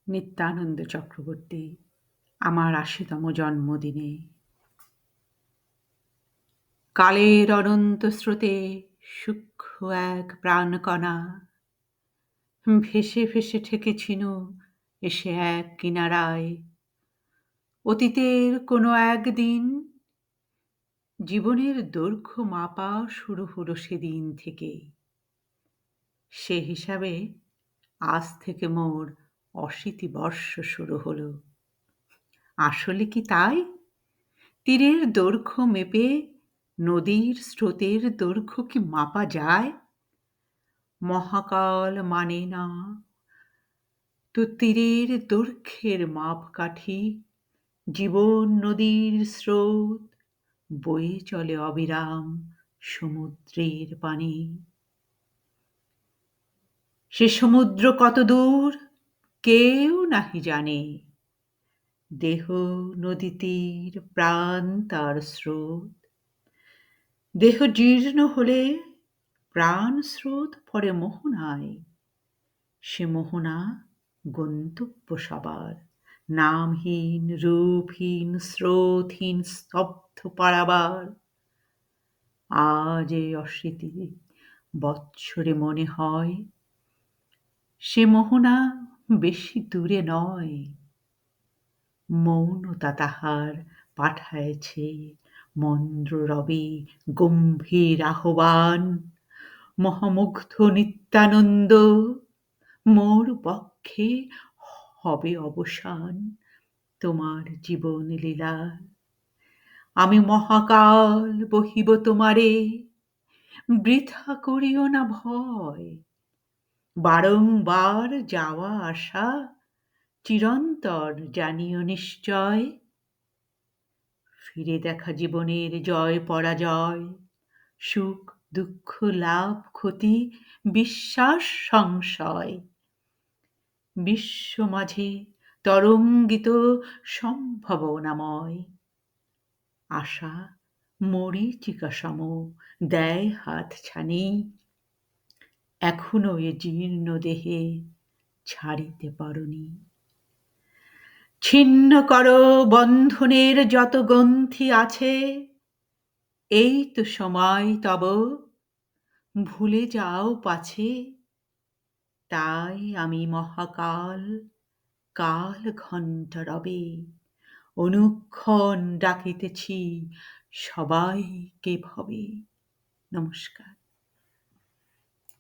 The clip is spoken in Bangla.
নিত্যানন্দ চক্রবর্তী আমার ৮০তম জন্মদিনে। কালের অনন্ত স্রোতে সূক্ষ্ম এক প্রাণকণা ভেসে ভেসে ঠেকেছিল এসে এক কিনারায়। অতীতের কোনো একদিন জীবনের দৈর্ঘ্য মাপা শুরু হলো সেদিন থেকে। সে হিসাবে আজ থেকে মোর ৮০টি বর্ষ শুরু হলো। আসলে কি তাই? তীরের দৈর্ঘ্য মেপে নদীর স্রোতের দৈর্ঘ্য কি মাপা যায়? মহাকাল মানে না তো তীরের দৈর্ঘ্যের মাপকাঠি। জীবন নদীর স্রোত বয়ে চলে অবিরাম সমুদ্রের পানে। সে সমুদ্র কত দূর কেউ নাহি জানে। দেহ নদী তীর, প্রাণ তার স্রোত। দেহ জীর্ণ হলে প্রাণ স্রোত পড়ে মোহনায়। সে মোহনা গন্তব্য সবার। নামহীন, রূপহীন, স্রোতহীন, স্তব্ধ পারাবার। আজ এই ৮০ বৎসরে মনে হয় সে মোহনা বেশি দূরে নয়। মৌনতা তাহার পাঠায়েছে মন্দ্র রবে গম্ভীর আহ্বান। মহামুগ্ধ নিত্যানন্দ, মোর বক্ষে হবে অবসান তোমার জীবন লীলার। আমি মহাকাল বহিব তোমারে, বৃথা করিও না ভয়। বারংবার যাওয়া আসা চিরন্তর জানিও নিশ্চয়। ফিরে দেখা জীবনের জয় পরাজয়, সুখ দুঃখ লাভ ক্ষতি, বিশ্বাস সংশয়। বিশ্ব মাঝে তরঙ্গিত সম্ভাবনাময়। আশা মরীচিকা সম দেয় হাতছানি। এখনো এ জীর্ণ দেহে ছাড়িতে পারোনি। ছিন্ন করো বন্ধনের যত গ্রন্থি আছে, এই তো সময় তব, ভুলে যাও পাছে। তাই আমি মহাকাল কাল ঘণ্টা রবে অনুক্ষণ ডাকিতেছি সবাইকে ভবে। নমস্কার।